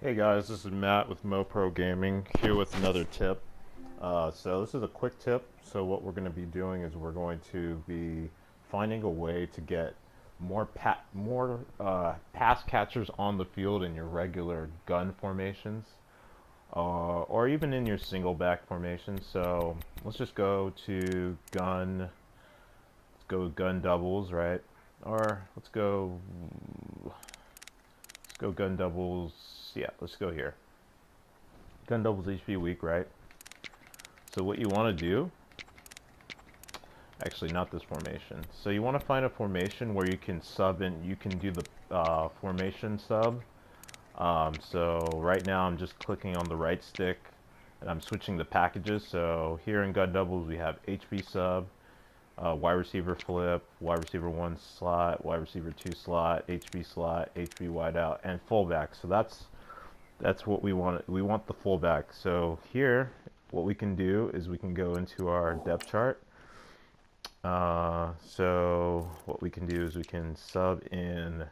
Hey guys, this is Matt with MoPro Gaming here with another tip. So this is a quick tip. So what we're going to be doing is we're going to be finding a way to get more pass catchers on the field in your regular gun formations, or even in your single back formation. So let's just go to gun. Let's go gun doubles, right? Or let's go gun doubles. Yeah, let's go here. Gun doubles HP weak, right? So what you want to do, actually not this formation. So you want to find a formation where you can sub in, you can do the formation sub. So right now I'm just clicking on the right stick and I'm switching the packages. So here in gun doubles we have HB sub, wide receiver flip, wide receiver 1 slot, wide receiver 2 slot, HB wide out, and fullback. So that's what we want. We want the fullback. So here, what we can do is we can go into our depth chart. So what we can do is we can sub in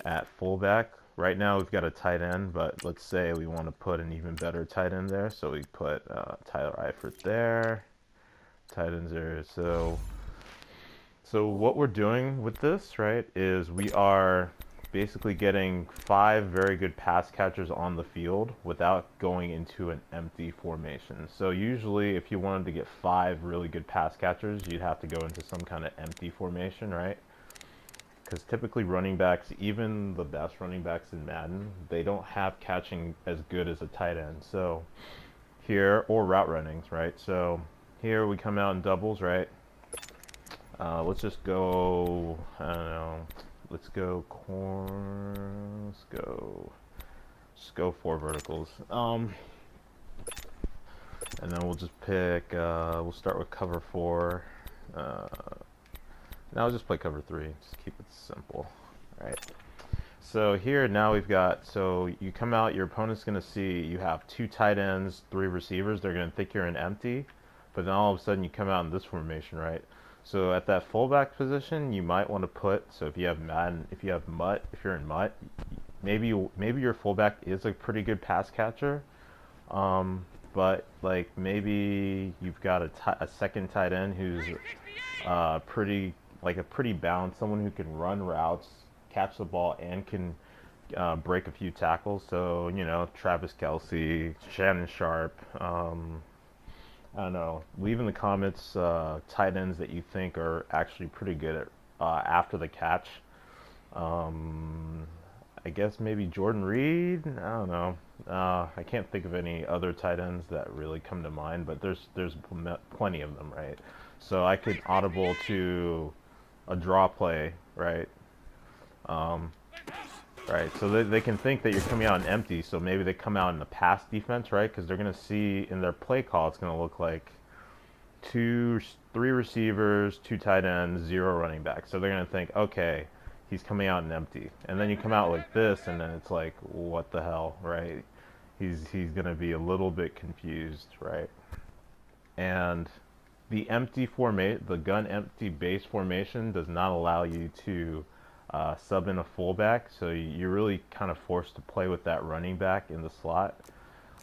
at fullback. Right now we've got a tight end, but let's say we want to put an even better tight end there. So we put Tyler Eifert there. Tight ends there. So what we're doing with this, right, is we are basically getting 5 very good pass catchers on the field without going into an empty formation. So usually if you wanted to get 5 really good pass catchers, you'd have to go into some kind of empty formation, right? Because typically running backs, even the best running backs in Madden, they don't have catching as good as a tight end. So here, or route runnings, right? So here we come out in doubles, right? Let's just go, I don't know, let's go just go 4 verticals. And then we'll just pick, we'll start with cover 4. Now I'll just play cover 3, just keep it simple, right? So here now we've got, so you come out, your opponent's gonna see you have 2 tight ends, 3 receivers, they're gonna think you're an empty, but then all of a sudden you come out in this formation, right? So at that fullback position, you might want to put, so if you have Madden, if you have Mutt, if you're in Mutt, maybe your fullback is a pretty good pass catcher, but like maybe you've got a second tight end who's pretty balanced, someone who can run routes, catch the ball, and can break a few tackles. So you know, Travis Kelce, Shannon Sharp. I don't know. Leave in the comments tight ends that you think are actually pretty good at after the catch. I guess maybe Jordan Reed. I don't know. I can't think of any other tight ends that really come to mind, but there's plenty of them, right? So I could audible to a draw play, right? Right, so they can think that you're coming out in empty, so maybe they come out in the pass defense, right? Because they're going to see in their play call, it's going to look like 3 receivers, 2 tight ends, 0 running back. So they're going to think, okay, he's coming out in empty. And then you come out like this, and then it's like, what the hell, right? He's going to be a little bit confused, right? And the gun empty base formation does not allow you to sub in a fullback, so you're really kind of forced to play with that running back in the slot.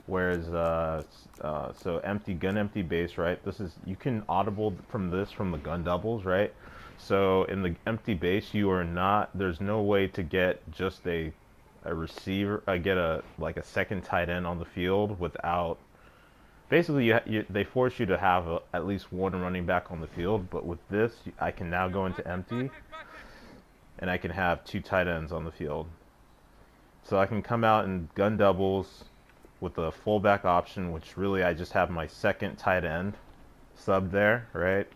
Whereas, so gun empty base, right? You can audible from the gun doubles, right? So in the empty base, there's no way to get just a receiver, get a second tight end on the field without. Basically, they force you to have at least 1 running back on the field, but with this, I can now go into empty, and I can have 2 tight ends on the field. So I can come out in gun doubles with a fullback option, which really I just have my second tight end sub there, right?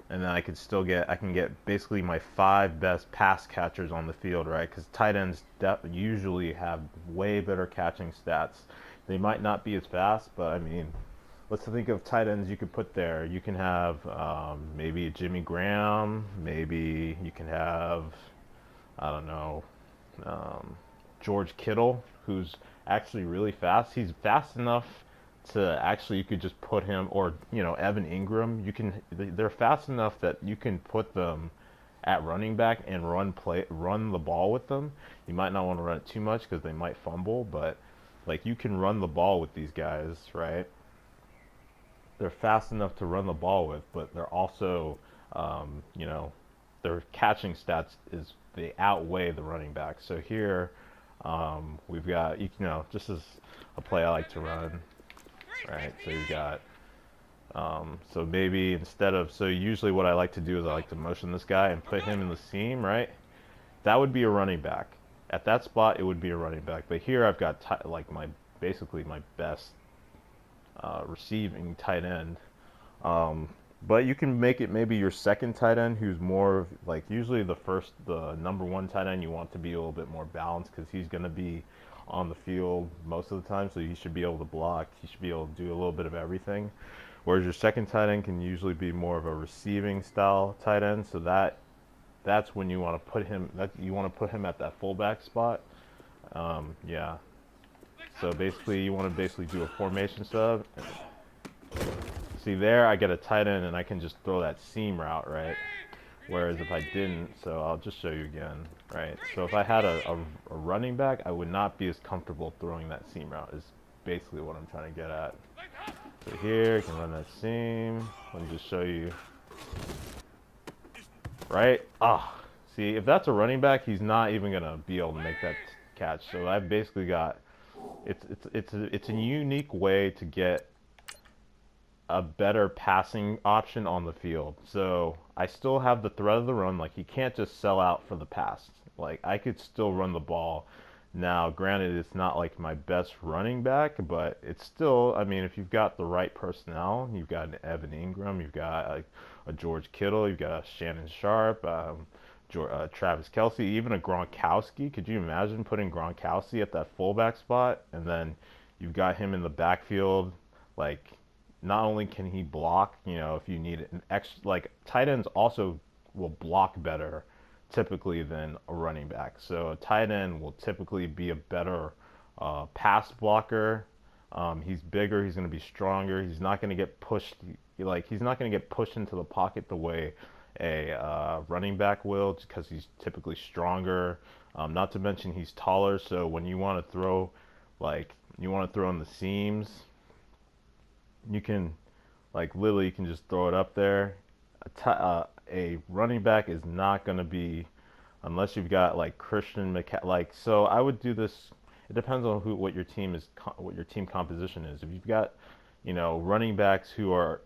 And then I can get basically my 5 best pass catchers on the field, right? Because tight ends usually have way better catching stats. They might not be as fast, but I mean, let's think of tight ends you could put there. You can have maybe a Jimmy Graham, maybe you can have, I don't know, George Kittle, who's actually really fast. He's fast enough to actually, you could just put him, or you know, Evan Ingram. They're fast enough that you can put them at running back and run the ball with them. You might not want to run it too much because they might fumble, but like you can run the ball with these guys, right? They're fast enough to run the ball with, but they're also, you know, their catching stats is they outweigh the running back. So here, we've got, you know, just as a play I like to run, right? So you've got, so maybe instead of, so usually what I like to do is I like to motion this guy and put him in the seam, right? That would be a running back. At that spot, it would be a running back. But here I've got like my basically my best receiving tight end. Um, but you can make it maybe your second tight end, who's more of like usually the number one tight end. You want to be a little bit more balanced because he's going to be on the field most of the time, so he should be able to block. He should be able to do a little bit of everything. Whereas your second tight end can usually be more of a receiving style tight end, so that's when you want to put him. That you want to put him at that fullback spot. Yeah. So basically, you want to basically do a formation sub. See there, I get a tight end, and I can just throw that seam route, right? Whereas if I didn't, so I'll just show you again, right? So if I had a running back, I would not be as comfortable throwing that seam route. Is basically what I'm trying to get at. So here, I can run that seam. Let me just show you. Right? Ah, see, if that's a running back, he's not even gonna be able to make that catch. So I've basically got, it's a unique way to get a better passing option on the field. So I still have the threat of the run. Like he can't just sell out for the pass. Like I could still run the ball. Now, granted, it's not like my best running back, but it's still, I mean, if you've got the right personnel, you've got an Evan Ingram, you've got a George Kittle, you've got a Shannon Sharp, Travis Kelce, even a Gronkowski. Could you imagine putting Gronkowski at that fullback spot? And then you've got him in the backfield. Like, not only can he block, you know, if you need an extra, like, tight ends also will block better typically than a running back. So a tight end will typically be a better pass blocker. He's bigger. He's going to be stronger. He's not going to get pushed. Like he's not going to get pushed into the pocket the way a running back will, because he's typically stronger. Not to mention he's taller. So when you want to throw, like you want to throw in the seams, you can, like literally, you can just throw it up there. A running back is not going to be, unless you've got like Christian like, so I would do this. It depends on what your team is, what your team composition is. If you've got, you know, running backs who are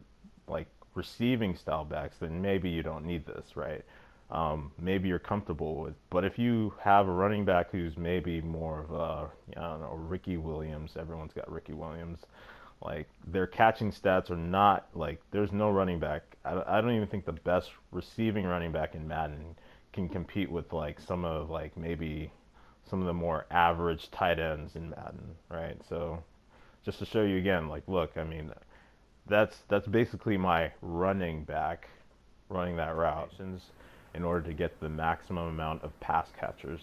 like receiving style backs, then maybe you don't need this, right? Maybe you're comfortable with. But if you have a running back who's maybe more of a, I don't know, Ricky Williams. Everyone's got Ricky Williams. Like their catching stats are not like, there's no running back. I don't even think the best receiving running back in Madden can compete with like some of like maybe some of the more average tight ends in Madden, right? So just to show you again, like look, I mean that's basically my running back running that route in order to get the maximum amount of pass catchers,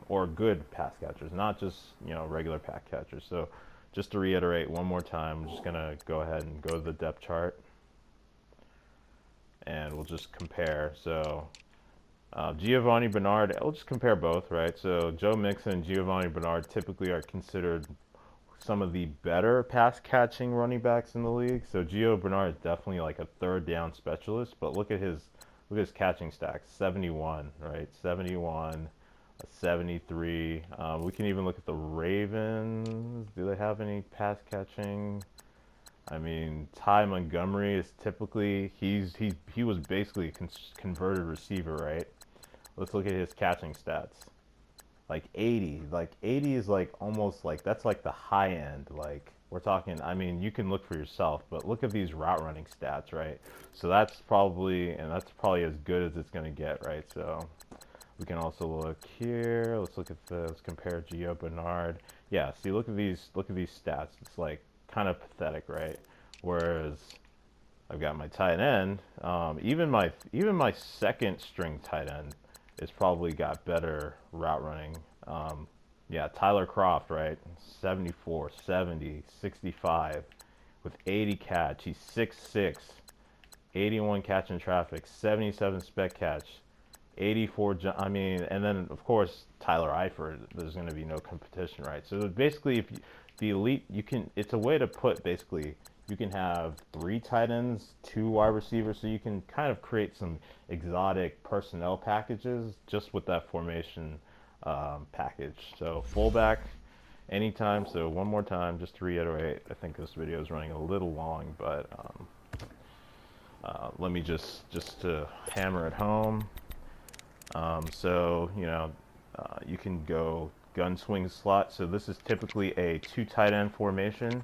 or good pass catchers, not just, you know, regular pass catchers. So just to reiterate one more time, I'm just going to go ahead and go to the depth chart, and we'll just compare. So Giovanni Bernard, we'll just compare both, right? So Joe Mixon and Giovanni Bernard typically are considered some of the better pass-catching running backs in the league. So Gio Bernard is definitely like a third down specialist, but look at his catching stacks, 71, right? 71. 73. We can even look at the Ravens. Do they have any pass catching? I mean, Ty Montgomery is typically, he was basically a converted receiver, right? Let's look at his catching stats. Like 80. Like 80 is like almost like, that's like the high end. Like we're talking, I mean, you can look for yourself, but look at these route running stats, right? So that's probably as good as it's going to get, right? So we can also look here. Let's compare Gio Bernard. Yeah, see, look at these stats. It's like kind of pathetic, right? Whereas I've got my tight end. Even my second string tight end is probably got better route running. Yeah, Tyler Kroft, right? 74, 70, 65 with 80 catch. He's 6'6", 81 catch in traffic, 77 spec catch, 84. I mean, and then of course Tyler Eifert. There's going to be no competition, right? So basically, if you, the elite, you can. It's a way to put basically. You can have 3 tight ends, 2 wide receivers, so you can kind of create some exotic personnel packages just with that formation package. So fullback, anytime. So one more time, just to reiterate. I think this video is running a little long, but let me just to hammer it home. So you can go gun swing slot. So this is typically a 2 tight end formation.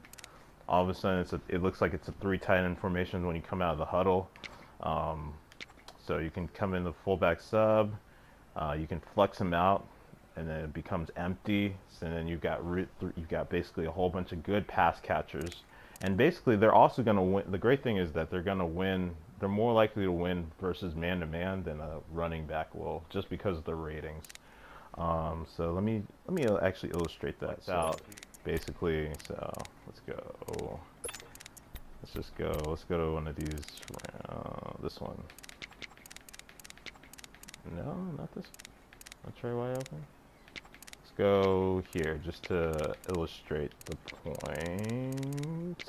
All of a sudden, it looks like it's a 3 tight end formation when you come out of the huddle. So you can come in the fullback sub. You can flex them out, and then it becomes empty. So then you've got basically a whole bunch of good pass catchers. And basically, they're also going to win. The great thing is that they're going to win. They're more likely to win versus man-to-man than a running back will, just because of their ratings. So let me actually illustrate that out. Basically, so let's go. Let's go to one of these. This one. No, not this. I'll try wide open. Let's go here just to illustrate the point.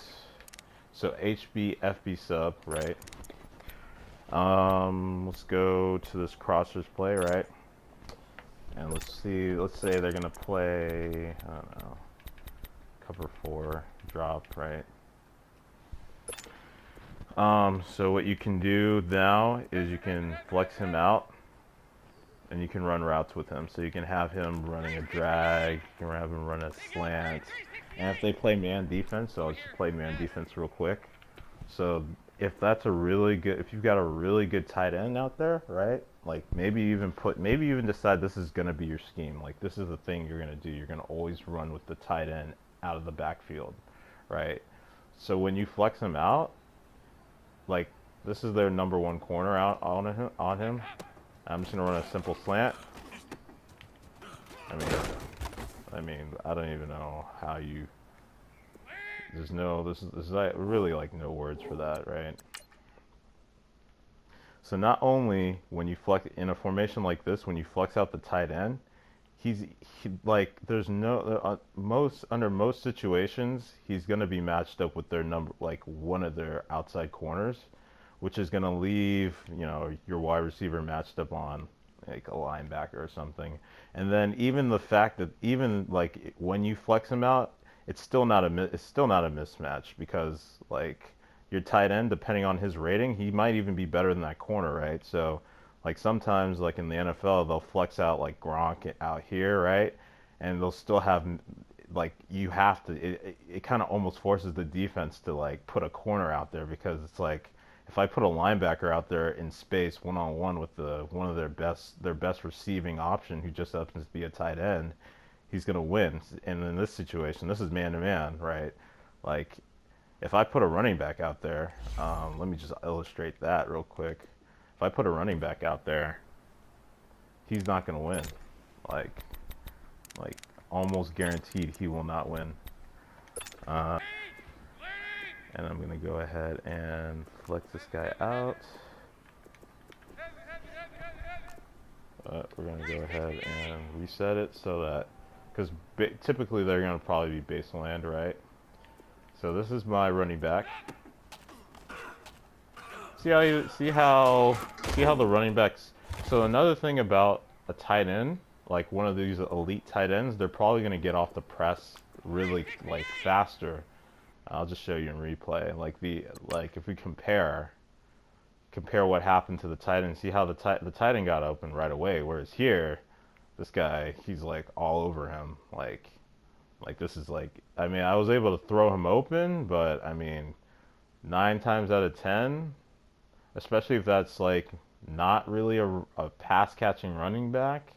So HB FB sub, right? Let's go to this crossers play, right? And let's say they're gonna play, I don't know, cover 4 drop, right? So what you can do now is you can flex him out and you can run routes with him. So you can have him running a drag, you can have him run a slant. And if they play man defense, so I'll just play man defense real quick. So if you've got a really good tight end out there, right? Like maybe even decide this is going to be your scheme. Like this is the thing you're going to do. You're going to always run with the tight end out of the backfield, right? So when you flex him out, like this is their number 1 corner out on him. I'm just going to run a simple slant. I mean, I don't even know how you. There's really like no words for that, right? So not only when you flex in a formation like this, when you flex out the tight end, under most situations he's going to be matched up with one of their outside corners, which is going to leave your wide receiver matched up on like a linebacker or something. And then even the fact that even like when you flex him out, it's still not a mismatch, because like your tight end, depending on his rating, he might even be better than that corner, right? So like sometimes like in the NFL they'll flex out like Gronk out here, right? And they'll still have like it kind of almost forces the defense to like put a corner out there, because it's like if I put a linebacker out there in space one-on-one with one of their best receiving option, who just happens to be a tight end, he's going to win. And in this situation, this is man-to-man, right? Like, if I put a running back out there, let me just illustrate that real quick. If I put a running back out there, he's not going to win. Like almost guaranteed he will not win. And I'm going to go ahead and flex this guy out. We're going to go ahead and reset it so that, because typically they're going to probably be base land, right? So this is my running back. See how the running backs. So another thing about a tight end, like one of these elite tight ends, they're probably going to get off the press really like faster. I'll just show you in replay. Like if we compare what happened to the tight end, see how the tight end got open right away, whereas here, this guy, he's like all over him. Like this is like, I mean, I was able to throw him open, but I mean, 9 times out of 10, especially if that's like not really a pass catching running back,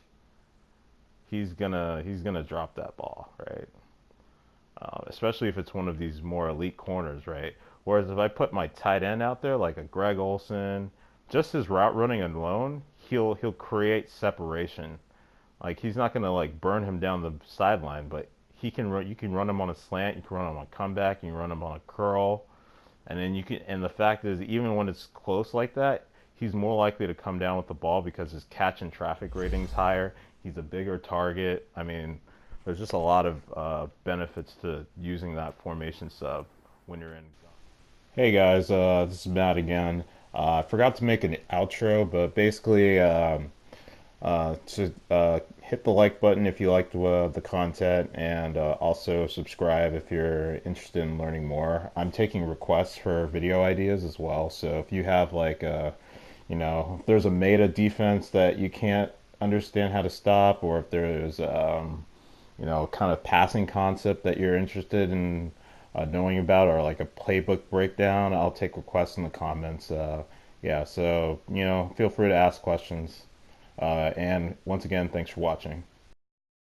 he's gonna drop that ball, right? Especially if it's one of these more elite corners, right? Whereas if I put my tight end out there, like a Greg Olsen, just his route running alone, he'll create separation. Like he's not gonna like burn him down the sideline, but you can run him on a slant, you can run him on a comeback, you can run him on a curl, and then and the fact is, even when it's close like that, he's more likely to come down with the ball because his catch and traffic rating's higher. He's a bigger target. I mean, there's just a lot of benefits to using that formation sub when you're in. Hey guys, this is Matt again. I forgot to make an outro, but basically, hit the like button if you liked the content, and also subscribe if you're interested in learning more. I'm taking requests for video ideas as well, so if you have like if there's a meta defense that you can't understand how to stop, or if there's kind of passing concept that you're interested in knowing about, or like a playbook breakdown, I'll take requests in the comments. Yeah, so feel free to ask questions. And once again, thanks for watching.